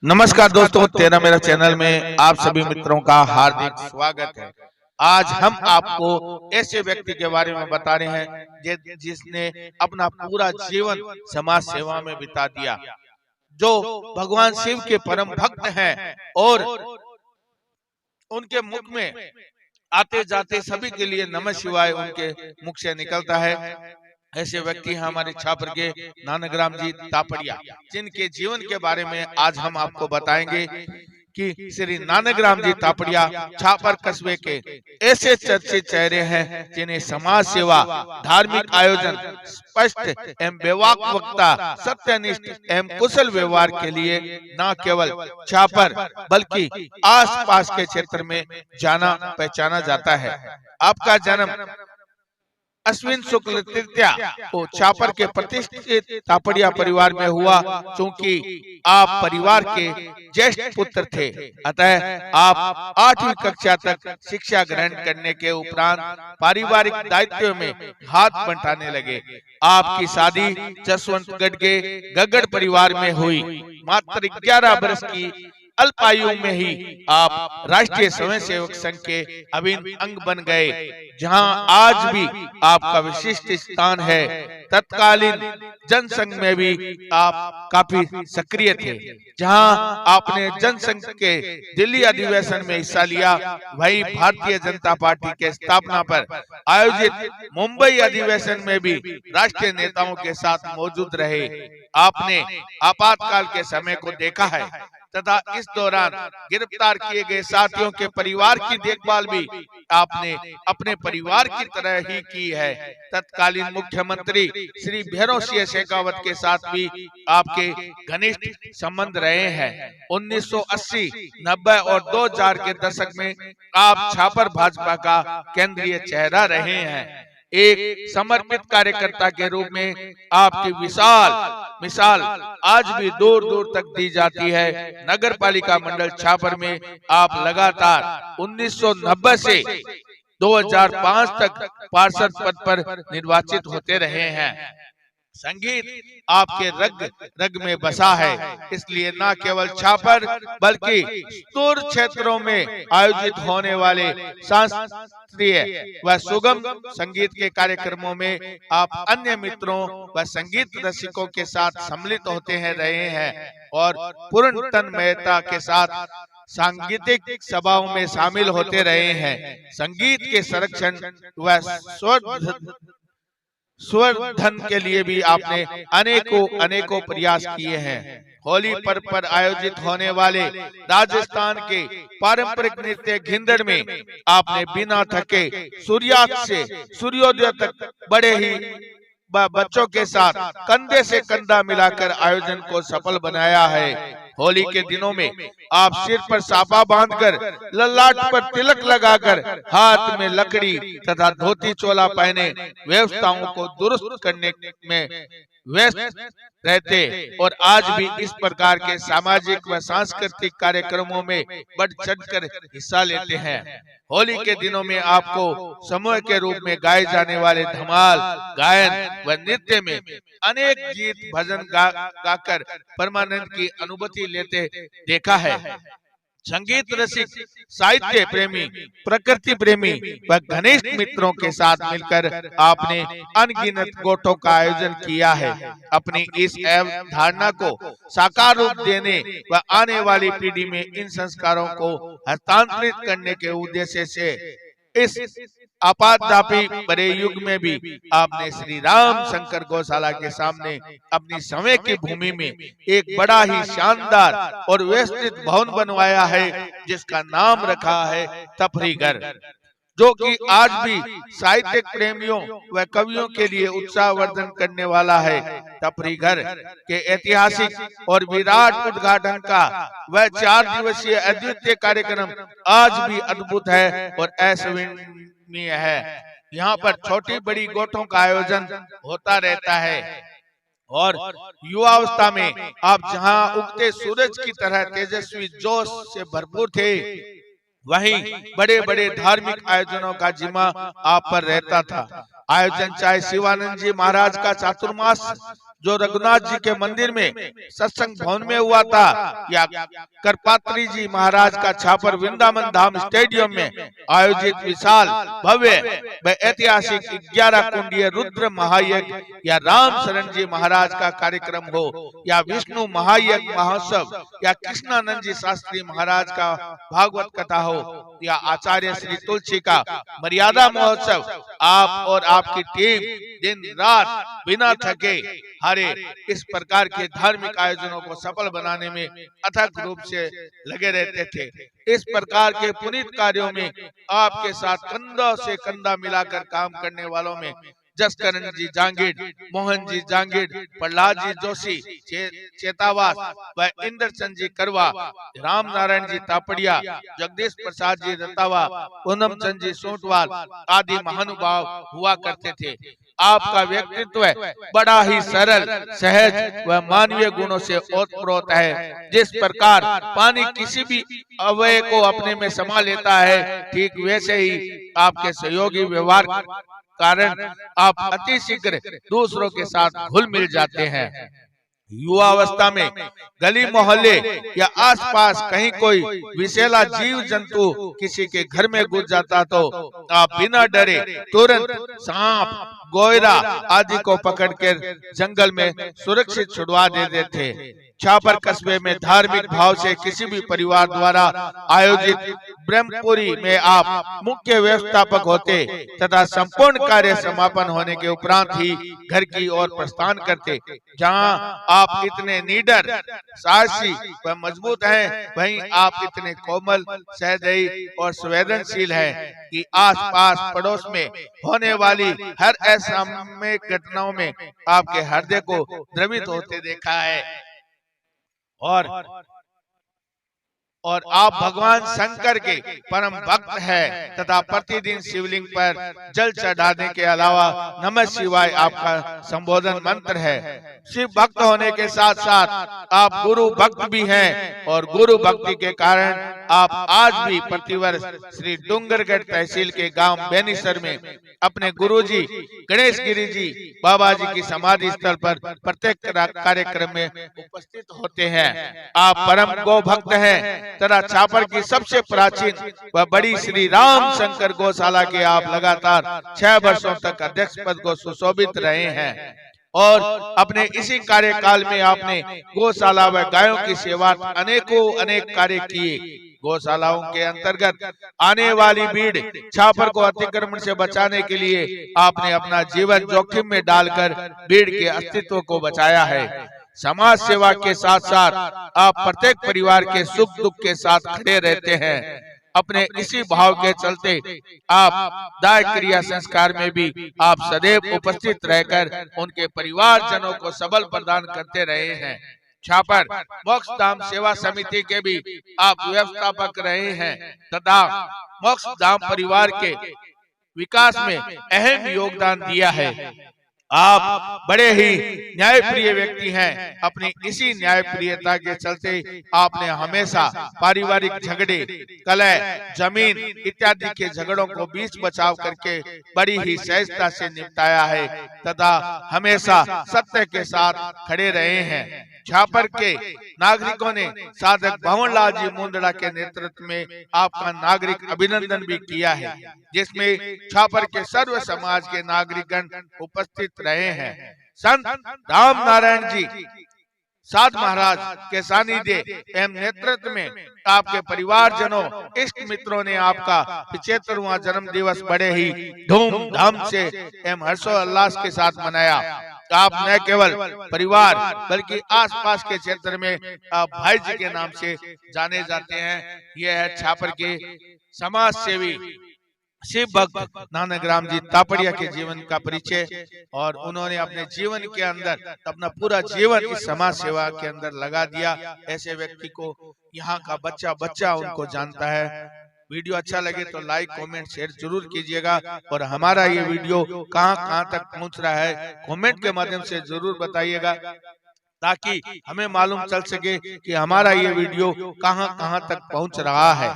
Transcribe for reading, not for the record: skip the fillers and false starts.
नमस्कार दोस्तों, तेरा मेरा चैनल में आप सभी मित्रों का हार्दिक स्वागत है। आज हम आपको ऐसे व्यक्ति के बारे में बता रहे हैं जिसने अपना पूरा जीवन समाज सेवा में बिता दिया, जो भगवान शिव के परम भक्त हैं और उनके मुख में आते जाते सभी के लिए नमः शिवाय उनके मुख से निकलता है। ऐसे व्यक्ति हैं हमारे छापर के नानकराम जी तापड़िया, जिनके जीवन के बारे में आज हम आपको बताएंगे कि श्री नानकराम जी तापड़िया छापर कस्बे के ऐसे चर्चित चेहरे हैं जिन्हें समाज सेवा, धार्मिक आयोजन, स्पष्ट एवं बेवाक वक्ता, सत्यनिष्ठ एवं कुशल व्यवहार के लिए न केवल छापर बल्कि आसपास के क्षेत्र में जाना पहचाना जाता है। आपका जन्म अश्विन शुक्ल तृतीया को छापर के प्रतिष्ठित तापड़िया परिवार में हुआ। चूंकि आप परिवार के ज्येष्ठ पुत्र थे, अतः आप 8वीं कक्षा तक शिक्षा ग्रहण करने के उपरांत पारिवारिक दायित्व में हाथ बंटाने लगे। आपकी शादी जसवंतगढ़ के गगड़ परिवार में हुई। मात्र 11 वर्ष की अल्पायु में ही आप राष्ट्रीय स्वयंसेवक संघ के अभिन्न अंग बन गए, जहां आज भी आपका विशिष्ट स्थान है। तत्कालीन जनसंघ में भी आप काफी सक्रिय थे। जहां आपने जनसंघ के दिल्ली अधिवेशन में हिस्सा लिया, वही भारतीय जनता पार्टी के स्थापना पर आयोजित मुंबई अधिवेशन में भी राष्ट्रीय नेताओं के साथ मौजूद रहे। आपने आपातकाल के समय को देखा है तथा इस दौरान गिरफ्तार किए गए साथियों के परिवार की देखभाल भी आपने अपने परिवार की तरह ही की है। तत्कालीन मुख्यमंत्री श्री भैरव सिंह शेखावत के साथ भी आपके घनिष्ठ संबंध रहे हैं। 1980, 90 और 2000 के दशक में आप छापर भाजपा का केंद्रीय चेहरा रहे हैं। एक समर्पित कार्यकर्ता के रूप में आपकी विशाल मिसाल आज भी दूर दूर तक दी जाती है। नगर पालिका मंडल छापर में आप लगातार 1990 से 2005 तक पार्षद पद पर निर्वाचित होते रहे हैं। संगीत आपके रग रग में बसा है, इसलिए न केवल छापर बल्कि दूर क्षेत्रों में आयोजित होने वाले शास्त्रीय व सुगम संगीत के कार्यक्रमों में आप अन्य मित्रों व संगीत रसिकों के साथ सम्मिलित होते हैं रहे हैं और पूर्ण तन्मयता के साथ सांगीतिक सभाओं में शामिल होते रहे हैं। संगीत के संरक्षण व स्वर्धन के लिए भी आपने अनेकों प्रयास किए हैं। होली पर्व पर आयोजित होने वाले राजस्थान के पारंपरिक नृत्य घिंदड़ में आपने बिना थके सूर्यास्त से सूर्योदय तक बड़े ही बच्चों के साथ कंधे से कंधा मिलाकर आयोजन को सफल बनाया है। होली के दिनों में आप सिर पर साफा बांधकर, ललाट पर तिलक लगाकर, हाथ में लकड़ी तथा धोती चोला पहने व्यवस्थाओं को दुरुस्त करने में व्यस्त रहते और आज भी इस प्रकार के सामाजिक व सांस्कृतिक कार्यक्रमों में बढ़ चढ़कर हिस्सा लेते हैं। होली के दिनों में आपको समूह के रूप में गाए जाने वाले धमाल, गायन व नृत्य में अनेक गीत भजन गाकर परमानंद की अनुभूति लेते देखा है। संगीत रसिक, साहित्य प्रेमी, प्रकृति प्रेमी व घनिष्ठ मित्रों के साथ मिलकर आपने अनगिनत गोठों का आयोजन किया है। अपनी इस धारणा को साकार रूप देने व आने वाली पीढ़ी में इन संस्कारों को हस्तांतरित करने के उद्देश्य से इस आपातदापी बड़े युग में भी आपने श्री राम शंकर गौशाला के सामने अपनी समय की भूमि में एक बड़ा ही शानदार और व्यवस्थित भवन बनवाया है, जिसका नाम रखा है तफरीघर, जो कि आज भी साहित्यिक प्रेमियों व कवियों के लिए उत्साहवर्धन करने वाला है। तफरीघर के ऐतिहासिक और विराट उद्घाटन का वह 4 दिवसीय अद्वितीय कार्यक्रम आज भी अद्भुत है और अविस्मरणीय है। यहाँ पर छोटी बड़ी गोठों का आयोजन होता रहता है और युवावस्था में आप जहाँ उगते सूरज की तरह तेजस्वी जोश से भरपूर थे, वहीं बड़े बड़े धार्मिक आयोजनों का जिम्मा आप पर रहता था। आयोजन चाहे शिवानंद जी महाराज का चातुर्मास जो रघुनाथ जी के मंदिर में सत्संग भवन में हुआ था, या करपात्री जी महाराज का छापर वृंदावन धाम स्टेडियम में आयोजित विशाल भव्य व ऐतिहासिक 11 कुंडीय रुद्र महायज्ञ, या राम शरण जी महाराज का कार्यक्रम हो, या विष्णु महायज्ञ महोत्सव, या कृष्णानंद जी शास्त्री महाराज का भागवत कथा हो, या आचार्य श्री तुलसी का मर्यादा महोत्सव, आप और आपकी टीम दिन रात बिना थके हारे इस प्रकार के धार्मिक आयोजनों को सफल बनाने में अथक रूप से लगे रहते थे। इस प्रकार के पुनीत कार्यों में आपके साथ कंधा से कंधा मिलाकर काम करने वालों में जसकरण जी जांगीर, मोहन जी जांगीर, प्रहलाद जी जोशी चेतावास व इंद्रचंद जी करवा, राम नारायण जी तापड़िया, जगदीश प्रसाद जी रतावा, पूनम चंद जी सोटवाल आदि महानुभाव हुआ करते थे। आपका व्यक्तित्व बड़ा ही सरल, सहज व मानवीय गुणों से ओतप्रोत है। जिस प्रकार पानी किसी भी अवयव को अपने में समा लेता है, ठीक वैसे ही आपके सहयोगी व्यवहार कारण आप अति शीघ्र दूसरों के साथ घुल मिल जाते हैं। युवावस्था में गली मोहल्ले या आसपास कहीं कोई विषैला जीव जंतु किसी के घर में घुस जाता तो आप बिना डरे तुरंत सांप, गोयरा आदि को पकड़कर जंगल में सुरक्षित छुड़वा देते थे। छापर कस्बे में धार्मिक भाव से किसी भी परिवार द्वारा आयोजित ब्रह्मपुरी में आप मुख्य व्यवस्थापक होते तथा संपूर्ण कार्य समापन होने के उपरांत ही घर की ओर प्रस्थान करते। जहां आप इतने निडर, साहसी व मजबूत हैं, वहीं आप इतने कोमल, सहृदयी और संवेदनशील हैं कि आसपास पड़ोस में होने वाली हर असामयिक घटनाओं में आपके हृदय को द्रवित होते देखा है। और आप भगवान शंकर के परम भक्त हैं तथा प्रतिदिन शिवलिंग पर जल चढ़ाने के अलावा नमः शिवाय आपका संबोधन मंत्र है। शिव भक्त होने के साथ साथ आप गुरु भक्त भी हैं और गुरु भक्ति के कारण आप आज भी प्रतिवर्ष श्री डूंगरगढ़ तहसील के गांव बेनीसर में अपने गुरुजी गणेश गिरी जी बाबा जी की समाधि स्थल पर प्रत्येक कार्यक्रम में उपस्थित होते हैं। आप परम गौ भक्त हैं तथा छापर की सबसे प्राचीन व बड़ी श्री राम शंकर गौशाला के आप लगातार 6 वर्षों तक अध्यक्ष पद को सुशोभित रहे हैं और अपने इसी कार्यकाल में आपने गौशाला व गायों की सेवा अनेक कार्य किए। गौशालाओं के अंतर्गत आने वाली भीड़ छापर को अतिक्रमण से बचाने के लिए आपने अपना जीवन जोखिम में डालकर भीड़ के अस्तित्व को बचाया है। समाज सेवा के साथ साथ आप प्रत्येक परिवार के सुख दुख के साथ खड़े रहते हैं। अपने इसी भाव के चलते आप दाय क्रिया संस्कार में भी आप सदैव उपस्थित रहकर उनके परिवारजनों को सबल प्रदान करते रहे हैं। छापर मोक्ष धाम सेवा समिति के भी आप व्यवस्थापक रहे हैं तथा मोक्ष धाम परिवार के विकास में अहम योगदान दिया है। आप बड़े ही न्यायप्रिय व्यक्ति हैं। अपनी इसी न्यायप्रियता के चलते आपने हमेशा पारिवारिक झगड़े, कलह, जमीन इत्यादि के झगड़ों को बीच बचाव करके बड़ी ही सहजता से निपटाया है तथा हमेशा सत्य के साथ खड़े रहे हैं। छापर के नागरिकों ने साधक भंवरलाल जी मुंदड़ा के नेतृत्व में आपका नागरिक अभिनंदन भी किया है, जिसमें छापर के सर्व समाज के नागरिकगण उपस्थित रहे हैं। संत राम नारायण जी साध महाराज के सानिध्य एवं नेतृत्व में आपके परिवारजनों, इष्ट मित्रों ने आपका 75वां जन्म दिवस बड़े ही धूमधाम से एवं हर्षोल्लास के साथ मनाया। आप न केवल परिवार बल्कि आसपास के क्षेत्र में आप भाई जी के नाम से जाने जाते हैं। यह है छापर के समाज सेवी शिव भक्त नानकराम जी तापड़िया के जीवन का परिचय। और उन्होंने अपने जीवन के अंदर अपना पूरा जीवन इस समाज सेवा के अंदर लगा दिया। ऐसे व्यक्ति को यहाँ का बच्चा उनको जानता है। वीडियो अच्छा लगे तो लाइक, कमेंट, शेयर जरूर कीजिएगा और हमारा ये वीडियो कहाँ तक पहुँच रहा है कमेंट के माध्यम से जरूर बताइएगा, ताकि हमें मालूम चल सके कि हमारा ये वीडियो कहाँ तक पहुँच रहा है।